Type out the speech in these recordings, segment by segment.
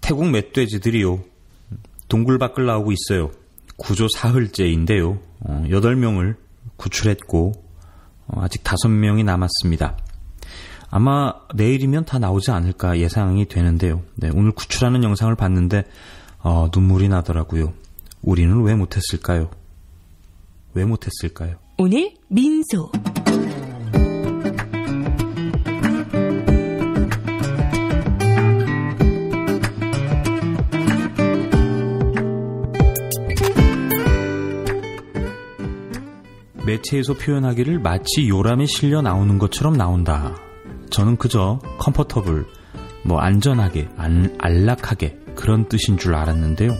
태국 멧돼지들이요. 동굴 밖을 나오고 있어요. 구조 사흘째인데요. 8명을 구출했고 아직 5명이 남았습니다. 아마 내일이면 다 나오지 않을까 예상이 되는데요. 네, 오늘 구출하는 영상을 봤는데 눈물이 나더라고요. 우리는 왜 못했을까요? 왜 못했을까요? 오늘 민소. 매체에서 표현하기를 마치 요람에 실려 나오는 것처럼 나온다. 저는 그저 컴포터블, 안전하게, 안락하게 그런 뜻인 줄 알았는데요.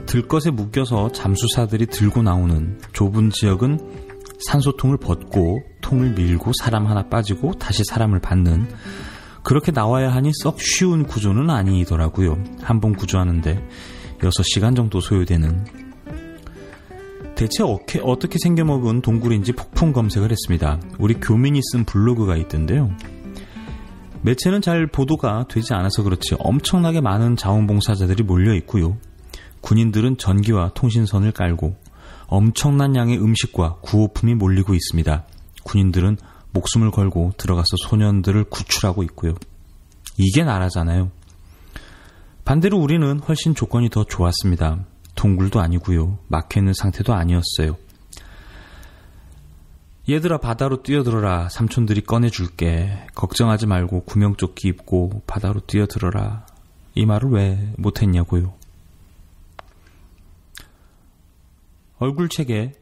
들것에 묶여서 잠수사들이 들고 나오는 좁은 지역은 산소통을 벗고 통을 밀고 사람 하나 빠지고 다시 사람을 받는, 그렇게 나와야 하니 썩 쉬운 구조는 아니더라고요. 한 번 구조하는데 6시간 정도 소요되는. 대체 어떻게 생겨먹은 동굴인지 폭풍 검색을 했습니다. 우리 교민이 쓴 블로그가 있던데요. 매체는 잘 보도가 되지 않아서 그렇지 엄청나게 많은 자원봉사자들이 몰려있고요. 군인들은 전기와 통신선을 깔고 엄청난 양의 음식과 구호품이 몰리고 있습니다. 군인들은 목숨을 걸고 들어가서 소년들을 구출하고 있고요. 이게 나라잖아요. 반대로 우리는 훨씬 조건이 더 좋았습니다. 동굴도 아니고요. 막혀있는 상태도 아니었어요. 얘들아 바다로 뛰어들어라. 삼촌들이 꺼내줄게. 걱정하지 말고 구명조끼 입고 바다로 뛰어들어라. 이 말을 왜 못했냐고요. 얼굴책에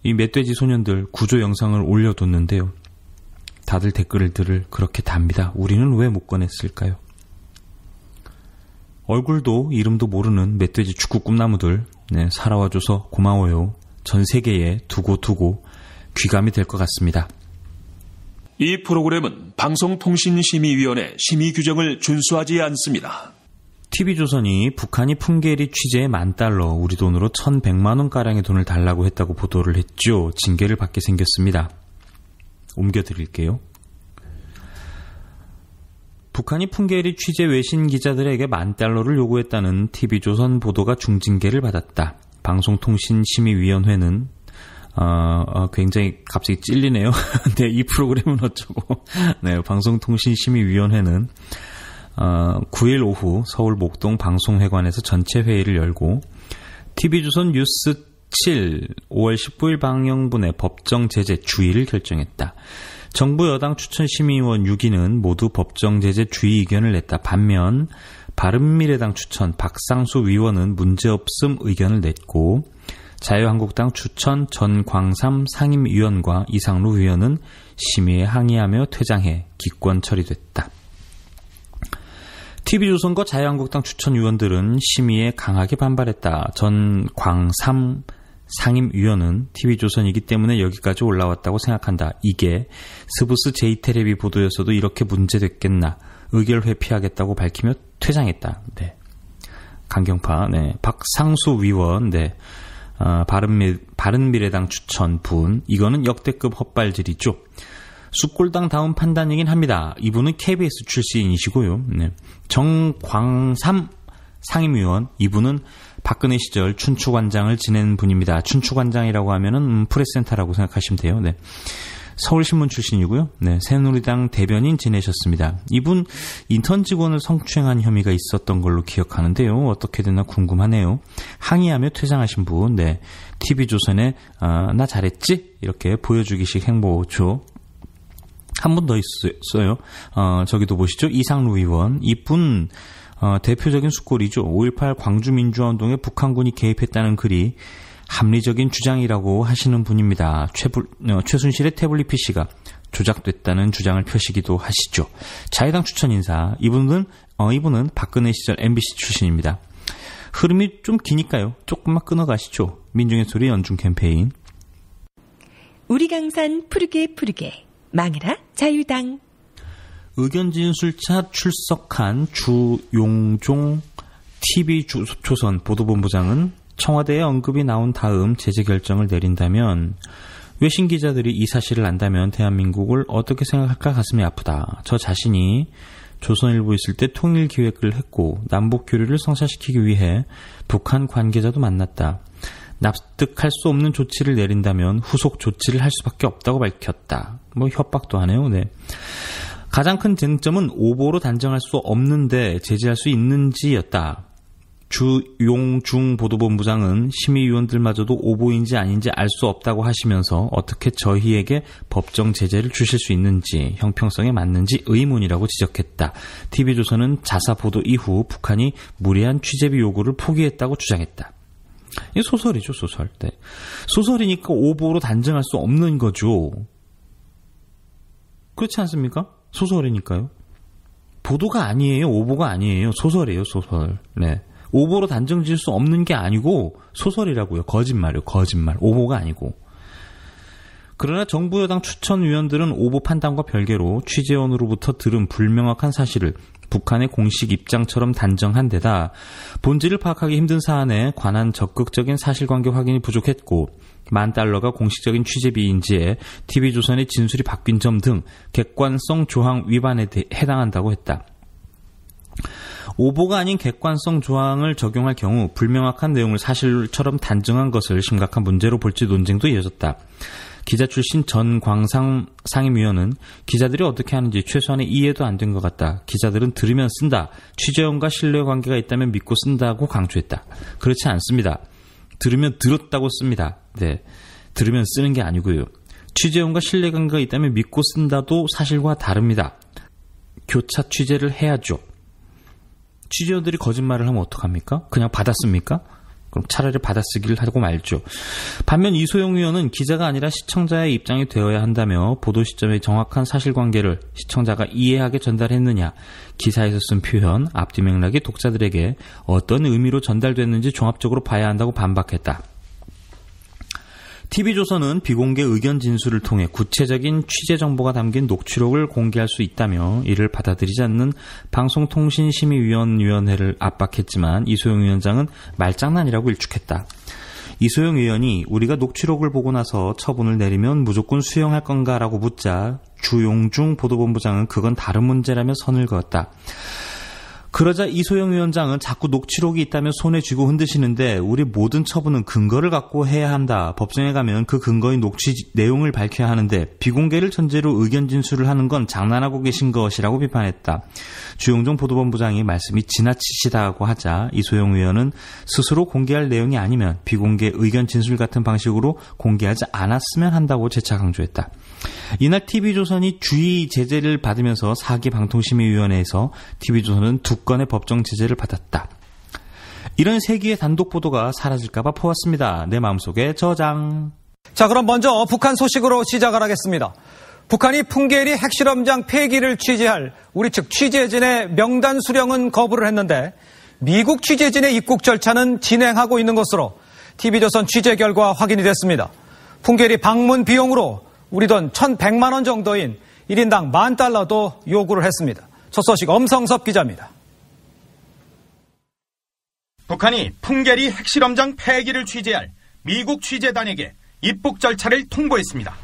이 멧돼지 소년들 구조 영상을 올려뒀는데요. 다들 댓글들을 그렇게 답니다. 우리는 왜 못 꺼냈을까요? 얼굴도 이름도 모르는 멧돼지 축구 꿈나무들, 살아와줘서 고마워요. 전 세계에 두고 귀감이 될 것 같습니다. 이 프로그램은 방송통신심의위원회 심의 규정을 준수하지 않습니다. TV조선이 북한이 풍계리 취재에 $10,000, 우리 돈으로 1,100만원가량의 돈을 달라고 했다고 보도를 했죠. 징계를 받게 생겼습니다. 옮겨드릴게요. 북한이 풍계리 취재 외신 기자들에게 $10,000를 요구했다는 TV조선 보도가 중징계를 받았다. 방송통신심의위원회는 굉장히 갑자기 찔리네요. 네, 이 프로그램은 어쩌고. 네, 방송통신심의위원회는 9일 오후 서울 목동 방송회관에서 전체 회의를 열고 TV조선 뉴스 7 5월 19일 방영분의 법정 제재 주의를 결정했다. 정부 여당 추천심의위원 6인은 모두 법정 제재 주의 의견을 냈다. 반면 바른미래당 추천 박상수 위원은 문제없음 의견을 냈고, 자유한국당 추천 전광삼 상임위원과 이상루 위원은 심의에 항의하며 퇴장해 기권 처리됐다. TV조선과 자유한국당 추천 위원들은 심의에 강하게 반발했다. 전광삼 상임위원은 TV조선이기 때문에 여기까지 올라왔다고 생각한다. 이게 스브스 J테레비 보도였어도 이렇게 문제됐겠나. 의결 회피하겠다고 밝히며 퇴장했다. 네. 강경파, 네. 박상수 위원, 네. 바른미래당 추천 분. 이거는 역대급 헛발질이죠. 숫골당 다운 판단이긴 합니다. 이분은 KBS 출신이시고요. 네. 정광삼 상임위원, 이분은 박근혜 시절 춘추관장을 지낸 분입니다. 춘추관장이라고 하면은 프레스센터라고 생각하시면 돼요. 네. 서울신문 출신이고요. 네. 새누리당 대변인 지내셨습니다. 이분 인턴 직원을 성추행한 혐의가 있었던 걸로 기억하는데요. 어떻게 됐나 궁금하네요. 항의하며 퇴장하신 분, 네. TV조선에 나 잘했지? 이렇게 보여주기식 행보죠. 한 분 더 있어요. 저기도 보시죠. 이상루 의원. 이분 대표적인 숫골이죠. 5.18 광주민주화운동에 북한군이 개입했다는 글이 합리적인 주장이라고 하시는 분입니다. 최순실의 태블릿 PC가 조작됐다는 주장을 펴시기도 하시죠. 자유당 추천 인사. 이분은 박근혜 시절 MBC 출신입니다. 흐름이 좀 기니까요. 조금만 끊어가시죠. 민중의 소리 연중 캠페인. 우리 강산 푸르게 망해라 자유당. 의견 진술차 출석한 주용종 TV조선 보도본부장은 청와대에 언급이 나온 다음 제재 결정을 내린다면 외신 기자들이 이 사실을 안다면 대한민국을 어떻게 생각할까 가슴이 아프다. 저 자신이 조선일보 있을 때 통일기획을 했고 남북교류를 성사시키기 위해 북한 관계자도 만났다. 납득할 수 없는 조치를 내린다면 후속 조치를 할 수밖에 없다고 밝혔다. 협박도 하네요. 네. 가장 큰 쟁점은 오보로 단정할 수 없는데 제재할 수 있는지였다. 주용중 보도본부장은 심의위원들마저도 오보인지 아닌지 알 수 없다고 하시면서 어떻게 저희에게 법정 제재를 주실 수 있는지, 형평성에 맞는지 의문이라고 지적했다. TV조선은 자사 보도 이후 북한이 무리한 취재비 요구를 포기했다고 주장했다. 이 소설이죠, 소설. 네. 소설이니까 오보로 단정할 수 없는 거죠. 그렇지 않습니까? 소설이니까요. 보도가 아니에요. 오보가 아니에요. 소설이에요, 소설. 네. 오보로 단정 지을 수 없는 게 아니고 소설이라고요. 거짓말이요. 거짓말. 오보가 아니고. 그러나 정부 여당 추천위원들은 오보 판단과 별개로 취재원으로부터 들은 불명확한 사실을 북한의 공식 입장처럼 단정한 데다 본질을 파악하기 힘든 사안에 관한 적극적인 사실관계 확인이 부족했고 $10,000가 공식적인 취재비인지에 TV조선의 진술이 바뀐 점 등 객관성 조항 위반에 해당한다고 했다. 오보가 아닌 객관성 조항을 적용할 경우 불명확한 내용을 사실처럼 단정한 것을 심각한 문제로 볼지 논쟁도 이어졌다. 기자 출신 전광상 상임위원은 기자들이 어떻게 하는지 최소한의 이해도 안 된 것 같다. 기자들은 들으면 쓴다. 취재원과 신뢰관계가 있다면 믿고 쓴다고 강조했다. 그렇지 않습니다. 들으면 들었다고 씁니다. 네, 들으면 쓰는 게 아니고요. 취재원과 신뢰관계가 있다면 믿고 쓴다도 사실과 다릅니다. 교차 취재를 해야죠. 취재원들이 거짓말을 하면 어떡합니까? 그냥 받아씁니까? 그럼 차라리 받아쓰기를 하고 말죠. 반면 이소영 위원은 기자가 아니라 시청자의 입장이 되어야 한다며 보도 시점의 정확한 사실관계를 시청자가 이해하게 전달했느냐, 기사에서 쓴 표현, 앞뒤 맥락이 독자들에게 어떤 의미로 전달됐는지 종합적으로 봐야 한다고 반박했다. TV조선은 비공개 의견 진술을 통해 구체적인 취재 정보가 담긴 녹취록을 공개할 수 있다며 이를 받아들이지 않는 방송통신심의위원회를 압박했지만 이소영 위원장은 말장난이라고 일축했다. 이소영 위원이 우리가 녹취록을 보고 나서 처분을 내리면 무조건 수용할 건가라고 묻자 주용중 보도본부장은 그건 다른 문제라며 선을 그었다. 그러자 이소영 위원장은 자꾸 녹취록이 있다면 손에 쥐고 흔드시는데 우리 모든 처분은 근거를 갖고 해야 한다. 법정에 가면 그 근거인 녹취 내용을 밝혀야 하는데 비공개를 전제로 의견 진술을 하는 건 장난하고 계신 것이라고 비판했다. 주용종 보도본부장이 말씀이 지나치시다고 하자 이소영 위원은 스스로 공개할 내용이 아니면 비공개 의견 진술 같은 방식으로 공개하지 않았으면 한다고 재차 강조했다. 이날 TV조선이 주의 제재를 받으면서 4기 방통심의위원회에서 TV조선은 2건의 법정 제재를 받았다. 이런 3기의 단독 보도가 사라질까봐 퍼왔습니다. 내 마음속에 저장. 자, 그럼 먼저 북한 소식으로 시작을 하겠습니다. 북한이 풍계리 핵실험장 폐기를 취재할 우리 측 취재진의 명단 수령은 거부를 했는데 미국 취재진의 입국 절차는 진행하고 있는 것으로 TV조선 취재 결과 확인이 됐습니다. 풍계리 방문 비용으로 우리 돈 1,100만 원 정도인 1인당 $10,000도 요구를 했습니다. 첫 소식 엄성섭 기자입니다. 북한이 풍계리 핵실험장 폐기를 취재할 미국 취재단에게 입국 절차를 통보했습니다.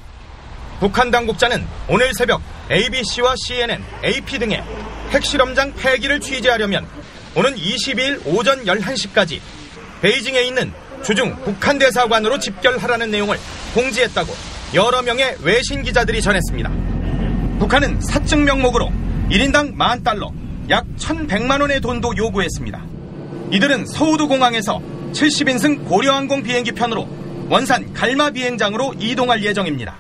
북한 당국자는 오늘 새벽 ABC와 CNN, AP 등의 핵실험장 폐기를 취재하려면 오는 22일 오전 11시까지 베이징에 있는 주중 북한 대사관으로 집결하라는 내용을 공지했다고 여러 명의 외신 기자들이 전했습니다. 북한은 사증 명목으로 1인당 $10,000, 약 1,100만 원의 돈도 요구했습니다. 이들은 서우두 공항에서 70인승 고려항공 비행기 편으로 원산 갈마 비행장으로 이동할 예정입니다.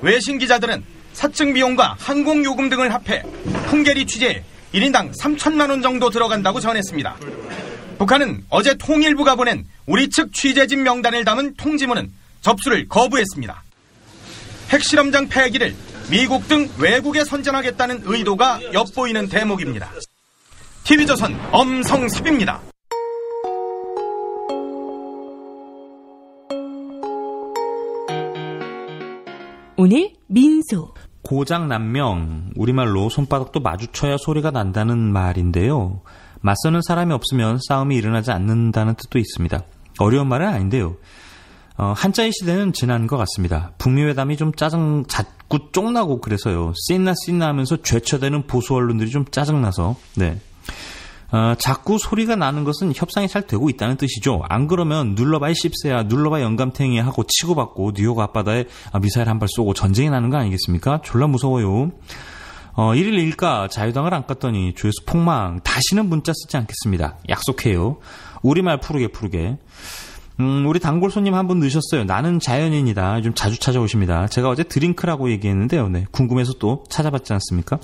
외신 기자들은 사증 비용과 항공 요금 등을 합해 풍계리 취재에 1인당 3,000만 원 정도 들어간다고 전했습니다. 북한은 어제 통일부가 보낸 우리 측 취재진 명단을 담은 통지문은 접수를 거부했습니다. 핵실험장 폐기를 미국 등 외국에 선전하겠다는 의도가 엿보이는 대목입니다. TV조선 엄성섭입니다. 오늘 민소. 고장난명, 우리말로 손바닥도 마주쳐야 소리가 난다는 말인데요. 맞서는 사람이 없으면 싸움이 일어나지 않는다는 뜻도 있습니다. 어려운 말은 아닌데요. 한자의 시대는 지난 것 같습니다. 북미 회담이 좀 자꾸 쫑나고 그래서요. 씬나 하면서 죄처되는 보수 언론들이 좀 짜증나서, 네. 자꾸 소리가 나는 것은 협상이 잘 되고 있다는 뜻이죠. 안 그러면 눌러봐야 씹새야, 눌러봐야 영감탱이 하고 치고받고 뉴욕 앞바다에 미사일 한 발 쏘고 전쟁이 나는 거 아니겠습니까? 졸라 무서워요. 1일 2일까 자유당을 안 깠더니 조회수 폭망. 다시는 문자 쓰지 않겠습니다. 약속해요. 우리말 푸르게. 우리 단골 손님 한 분 넣으셨어요. 나는 자연인이다. 요즘 자주 찾아오십니다. 제가 어제 드링크라고 얘기했는데요. 네, 궁금해서 또 찾아봤지 않습니까?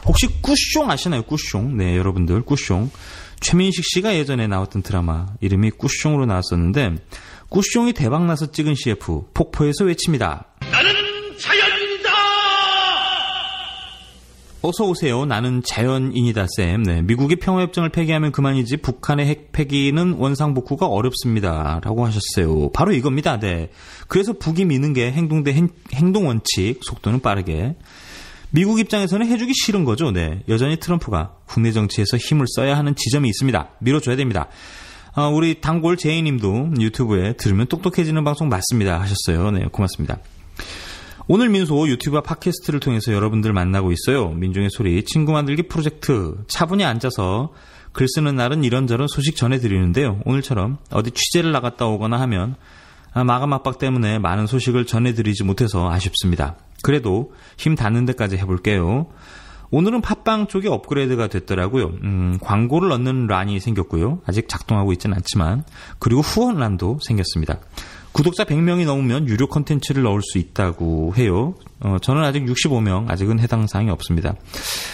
혹시 꾸숑 아시나요? 꾸숑. 네, 여러분들 꾸숑. 최민식 씨가 예전에 나왔던 드라마 이름이 꾸숑으로 나왔었는데 꾸숑이 대박나서 찍은 CF 폭포에서 외칩니다. 나는 자연인이다! 어서 오세요. 나는 자연인이다, 쌤. 네, 미국이 평화협정을 폐기하면 그만이지 북한의 핵 폐기는 원상복구가 어렵습니다. 라고 하셨어요. 바로 이겁니다. 네. 그래서 북이 미는 게 행동원칙, 속도는 빠르게. 미국 입장에서는 해주기 싫은 거죠. 네. 여전히 트럼프가 국내 정치에서 힘을 써야 하는 지점이 있습니다. 밀어줘야 됩니다. 우리 단골 제이님도 유튜브에 들으면 똑똑해지는 방송 맞습니다. 하셨어요. 네, 고맙습니다. 오늘 민소 유튜브와 팟캐스트를 통해서 여러분들 만나고 있어요. 민중의 소리 친구 만들기 프로젝트. 차분히 앉아서 글 쓰는 날은 이런저런 소식 전해드리는데요. 오늘처럼 어디 취재를 나갔다 오거나 하면 마감 압박 때문에 많은 소식을 전해드리지 못해서 아쉽습니다. 그래도 힘 닿는 데까지 해볼게요. 오늘은 팟빵 쪽이 업그레이드가 됐더라고요. 광고를 넣는 란이 생겼고요. 아직 작동하고 있지는 않지만, 그리고 후원란도 생겼습니다. 구독자 100명이 넘으면 유료 콘텐츠를 넣을 수 있다고 해요. 저는 아직 65명, 아직은 해당 사항이 없습니다.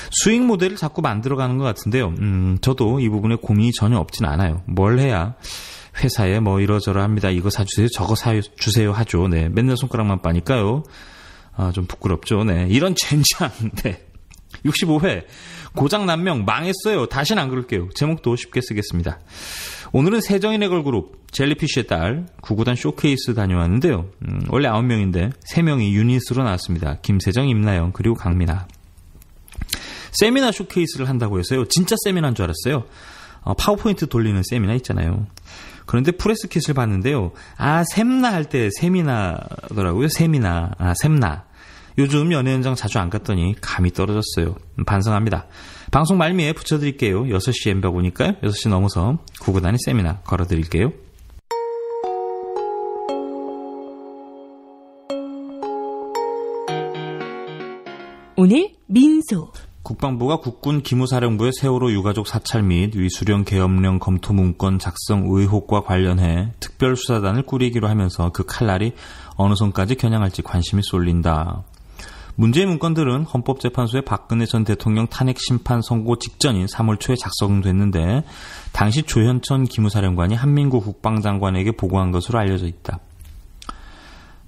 수익 모델을 자꾸 만들어가는 것 같은데요. 저도 이 부분에 고민이 전혀 없진 않아요. 뭘 해야 회사에 뭐 이러저러 합니다. 이거 사주세요, 저거 사주세요 하죠. 네, 맨날 손가락만 빠니까요. 좀 부끄럽죠. 네, 이런 젠장. 네. 65회 고장난명 망했어요. 다시는 안 그럴게요. 제목도 쉽게 쓰겠습니다. 오늘은 세정인의 걸그룹 젤리피쉬의 딸 구구단 쇼케이스 다녀왔는데요. 원래 9명인데 3명이 유닛으로 나왔습니다. 김세정, 임나영 그리고 강민아. 세미나 쇼케이스를 한다고 해서요. 진짜 세미나인 줄 알았어요. 파워포인트 돌리는 세미나 있잖아요. 그런데 프레스킷을 봤는데요. 셈나 할 때 세미나더라고요. 세미나. 셈나. 요즘 연예 현장 자주 안 갔더니 감이 떨어졌어요. 반성합니다. 방송 말미에 붙여드릴게요. 6시 엠바 보니까요. 6시 넘어서 구구단의 세미나 걸어드릴게요. 오늘 민소. 국방부가 국군 기무사령부의 세월호 유가족 사찰 및 위수령 계엄령 검토 문건 작성 의혹과 관련해 특별수사단을 꾸리기로 하면서 그 칼날이 어느 선까지 겨냥할지 관심이 쏠린다. 문제의 문건들은 헌법재판소의 박근혜 전 대통령 탄핵 심판 선고 직전인 3월 초에 작성됐는데 당시 조현천 기무사령관이 한민구 국방장관에게 보고한 것으로 알려져 있다.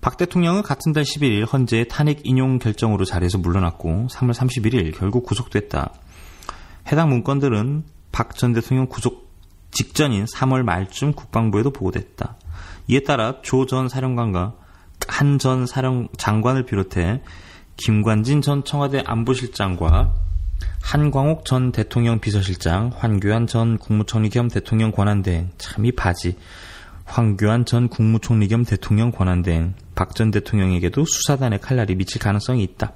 박 대통령은 같은 달 11일 헌재의 탄핵 인용 결정으로 자리에서 물러났고 3월 31일 결국 구속됐다. 해당 문건들은 박 전 대통령 구속 직전인 3월 말쯤 국방부에도 보고됐다. 이에 따라 조 전 사령관과 한 전 장관을 비롯해 김관진 전 청와대 안보실장과 한광옥 전 대통령 비서실장, 황교안 전 국무총리 겸 대통령 권한대행, 참 이 바지, 황교안 전 국무총리 겸 대통령 권한대행, 박 전 대통령에게도 수사단의 칼날이 미칠 가능성이 있다.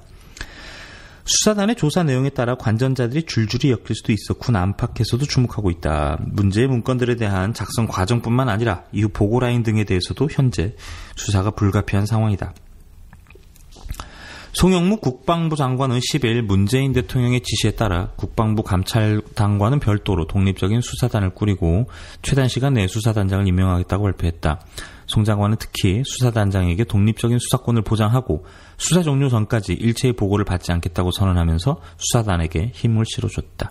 수사단의 조사 내용에 따라 관전자들이 줄줄이 엮일 수도 있어 군 안팎에서도 주목하고 있다. 문제의 문건들에 대한 작성 과정뿐만 아니라 이후 보고 라인 등에 대해서도 현재 수사가 불가피한 상황이다. 송영무 국방부 장관은 10일 문재인 대통령의 지시에 따라 국방부 감찰단과는 별도로 독립적인 수사단을 꾸리고 최단 시간 내에 수사단장을 임명하겠다고 발표했다. 송 장관은 특히 수사단장에게 독립적인 수사권을 보장하고 수사 종료 전까지 일체의 보고를 받지 않겠다고 선언하면서 수사단에게 힘을 실어줬다.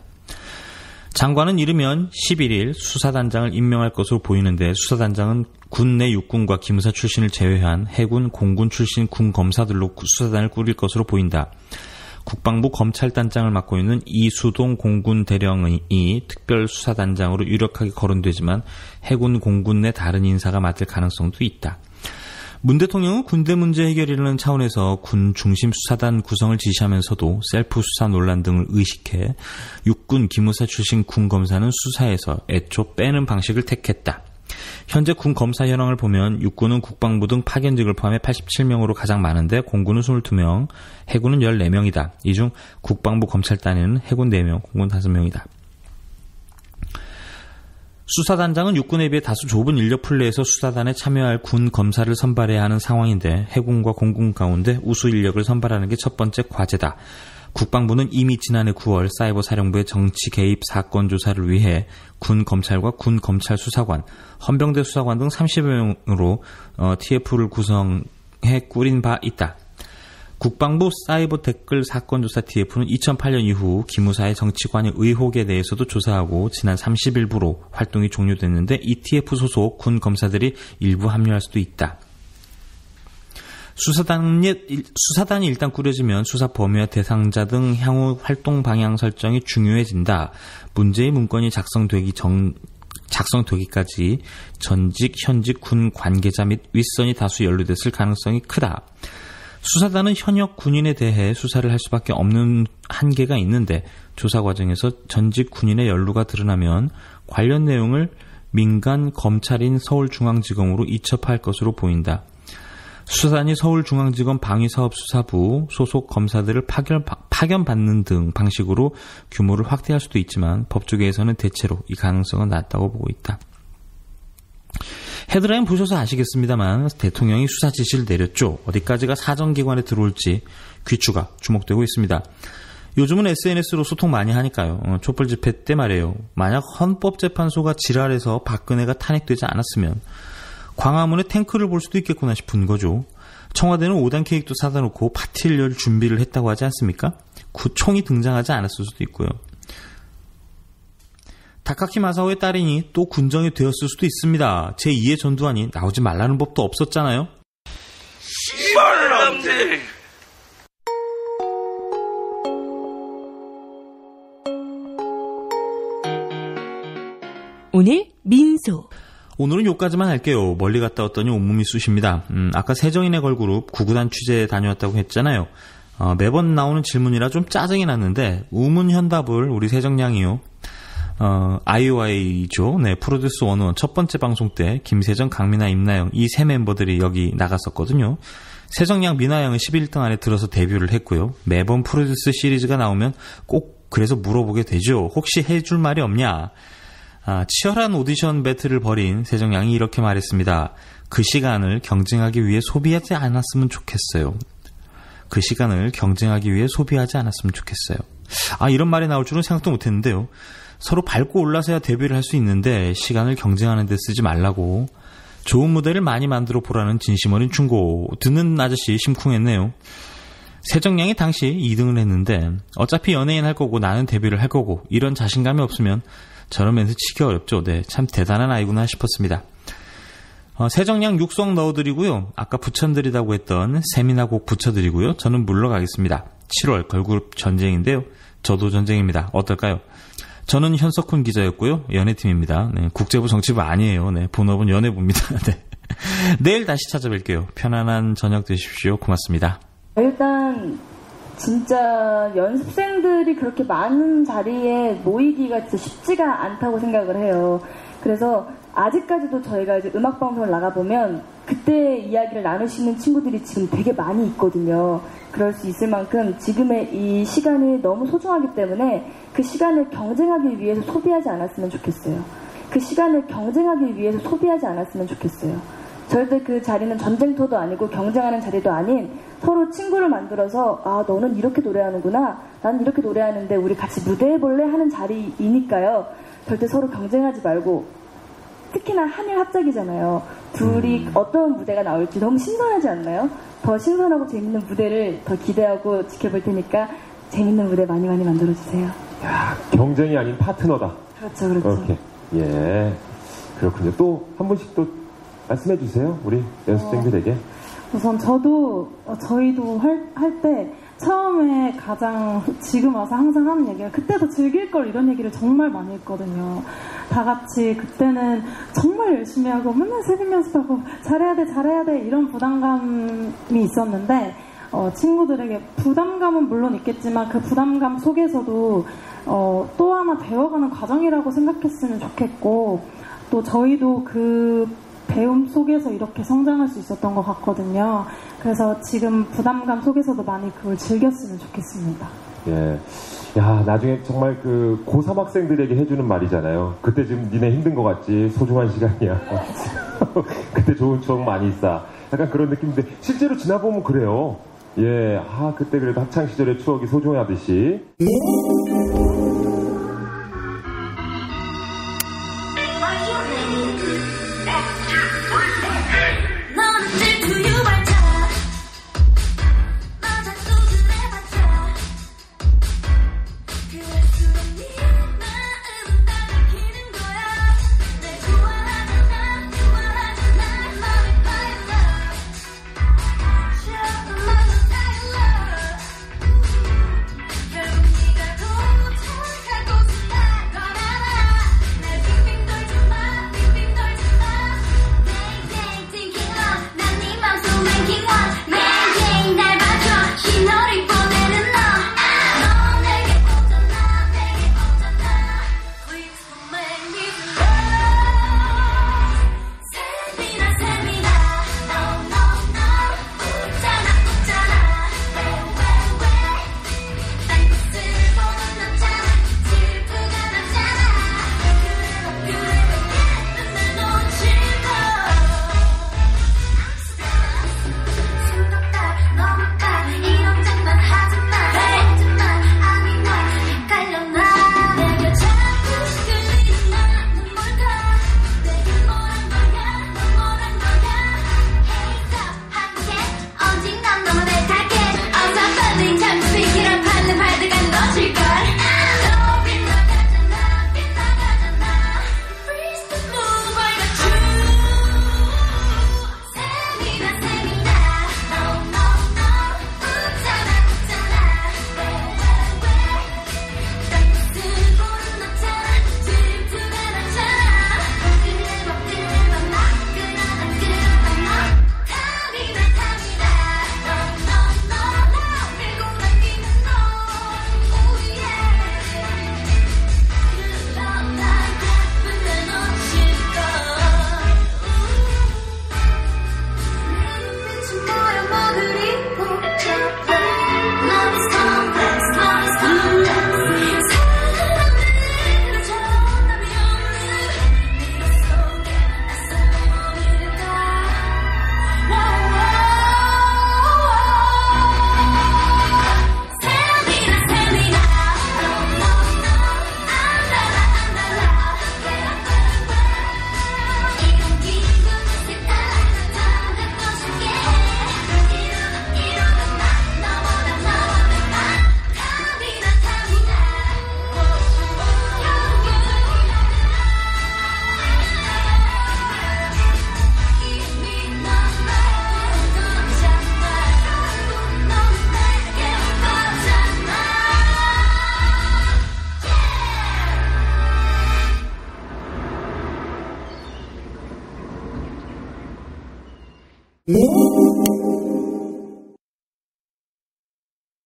장관은 이르면 11일 수사단장을 임명할 것으로 보이는데 수사단장은 군 내 육군과 기무사 출신을 제외한 해군, 공군 출신 군 검사들로 수사단을 꾸릴 것으로 보인다. 국방부 검찰단장을 맡고 있는 이수동 공군 대령이 특별수사단장으로 유력하게 거론되지만 해군, 공군 내 다른 인사가 맡을 가능성도 있다. 문 대통령은 군대 문제 해결이라는 차원에서 군 중심 수사단 구성을 지시하면서도 셀프 수사 논란 등을 의식해 육군 기무사 출신 군 검사는 수사에서 애초 빼는 방식을 택했다. 현재 군 검사 현황을 보면 육군은 국방부 등 파견직을 포함해 87명으로 가장 많은데 공군은 22명, 해군은 14명이다. 이 중 국방부 검찰단에는 해군 4명, 공군 5명이다. 수사단장은 육군에 비해 다소 좁은 인력 풀내에서 수사단에 참여할 군 검사를 선발해야 하는 상황인데 해군과 공군 가운데 우수 인력을 선발하는 게 첫 번째 과제다. 국방부는 이미 지난해 9월 사이버 사령부의 정치 개입 사건 조사를 위해 군 검찰과 군 검찰 수사관, 헌병대 수사관 등 30여 명으로 TF를 구성해 꾸린 바 있다. 국방부 사이버 댓글 사건 조사 TF는 2008년 이후 기무사의 정치관여 의혹에 대해서도 조사하고 지난 30일부로 활동이 종료됐는데 이 TF 소속 군 검사들이 일부 합류할 수도 있다. 수사단이 일단 꾸려지면 수사 범위와 대상자 등 향후 활동 방향 설정이 중요해진다. 문제의 문건이 작성되기까지 전직, 현직 군 관계자 및 윗선이 다수 연루됐을 가능성이 크다. 수사단은 현역 군인에 대해 수사를 할 수밖에 없는 한계가 있는데 조사 과정에서 전직 군인의 연루가 드러나면 관련 내용을 민간 검찰인 서울중앙지검으로 이첩할 것으로 보인다. 수사단이 서울중앙지검 방위사업수사부 소속 검사들을 파견받는 등 방식으로 규모를 확대할 수도 있지만 법조계에서는 대체로 이 가능성은 낮다고 보고 있다. 헤드라인 보셔서 아시겠습니다만 대통령이 수사 지시를 내렸죠. 어디까지가 사정기관에 들어올지 귀추가 주목되고 있습니다. 요즘은 SNS로 소통 많이 하니까요. 촛불 집회 때 말이에요. 만약 헌법재판소가 지랄해서 박근혜가 탄핵되지 않았으면 광화문에 탱크를 볼 수도 있겠구나 싶은 거죠. 청와대는 5단 케이크도 사다 놓고 파티를 열 준비를 했다고 하지 않습니까? 총이 등장하지 않았을 수도 있고요. 다카키 마사오의 딸이니 또 군정이 되었을 수도 있습니다. 제2의 전두환이 나오지 말라는 법도 없었잖아요. 씨발놈들! 오늘 민소. 오늘은 여기까지만 할게요. 멀리 갔다 왔더니 온몸이 쑤십니다. 아까 세정인의 걸그룹 구구단 취재에 다녀왔다고 했잖아요. 매번 나오는 질문이라 좀 짜증이 났는데 우문현답을 우리 세정양이요. IOI죠. 네, 프로듀스 101 첫 번째 방송 때 김세정, 강민아, 임나영 이 세 멤버들이 여기 나갔었거든요. 세정양, 민아양은 11등 안에 들어서 데뷔를 했고요. 매번 프로듀스 시리즈가 나오면 꼭 그래서 물어보게 되죠. 혹시 해줄 말이 없냐? 치열한 오디션 배틀을 벌인 세정양이 이렇게 말했습니다. 그 시간을 경쟁하기 위해 소비하지 않았으면 좋겠어요. 그 시간을 경쟁하기 위해 소비하지 않았으면 좋겠어요. 이런 말이 나올 줄은 생각도 못했는데요. 서로 밟고 올라서야 데뷔를 할 수 있는데 시간을 경쟁하는 데 쓰지 말라고. 좋은 무대를 많이 만들어 보라는 진심 어린 충고. 듣는 아저씨 심쿵했네요. 세정양이 당시 2등을 했는데 어차피 연예인 할 거고 나는 데뷔를 할 거고 이런 자신감이 없으면 저런 멘트 치기 어렵죠. 네, 참 대단한 아이구나 싶었습니다. 세정양 육성 넣어드리고요. 아까 붙여드리다고 했던 세미나 곡 붙여드리고요. 저는 물러가겠습니다. 7월 걸그룹 전쟁인데요. 저도 전쟁입니다. 어떨까요? 저는 현석훈 기자였고요. 연예팀입니다. 네, 국제부 정치부 아니에요. 네, 본업은 연예부입니다. 네. 내일 다시 찾아뵐게요. 편안한 저녁 되십시오. 고맙습니다. 일단 진짜 연습생들이 그렇게 많은 자리에 모이기가 진짜 쉽지가 않다고 생각을 해요. 그래서 아직까지도 저희가 이제 음악방송을 나가보면 그때 이야기를 나누시는 친구들이 지금 되게 많이 있거든요. 그럴 수 있을 만큼 지금의 이 시간이 너무 소중하기 때문에 그 시간을 경쟁하기 위해서 소비하지 않았으면 좋겠어요. 그 시간을 경쟁하기 위해서 소비하지 않았으면 좋겠어요. 절대 그 자리는 전쟁터도 아니고 경쟁하는 자리도 아닌 서로 친구를 만들어서 너는 이렇게 노래하는구나, 나는 이렇게 노래하는데 우리 같이 무대해볼래 하는 자리이니까요. 절대 서로 경쟁하지 말고, 특히나 한일 합작이잖아요. 둘이 어떤 무대가 나올지 너무 신선하지 않나요? 더 신선하고 재밌는 무대를 더 기대하고 지켜볼 테니까 재밌는 무대 많이 많이 만들어주세요. 야, 경쟁이 아닌 파트너다. 그렇죠, 그렇죠. 오케이. 예, 그렇군요. 또 한 분씩 또 말씀해 주세요. 우리 연습생들에게. 우선 저희도 할 때 처음에 가장 지금 와서 항상 하는 얘기가 그때도 즐길 걸 이런 얘기를 정말 많이 했거든요. 다 같이 그때는 정말 열심히 하고 맨날 새벽 연습하고 잘해야 돼 이런 부담감이 있었는데 친구들에게 부담감은 물론 있겠지만 그 부담감 속에서도 또 하나 배워가는 과정이라고 생각했으면 좋겠고 또 저희도 그 배움 속에서 이렇게 성장할 수 있었던 것 같거든요. 그래서 지금 부담감 속에서도 많이 그걸 즐겼으면 좋겠습니다. 예. 야, 나중에 정말 그 고3 학생들에게 해주는 말이잖아요. 그때 지금 니네 힘든 것 같지? 소중한 시간이야. 그때 좋은 추억 많이 있어. 약간 그런 느낌인데, 실제로 지나보면 그래요. 예. 그때 그래도 학창시절의 추억이 소중하듯이.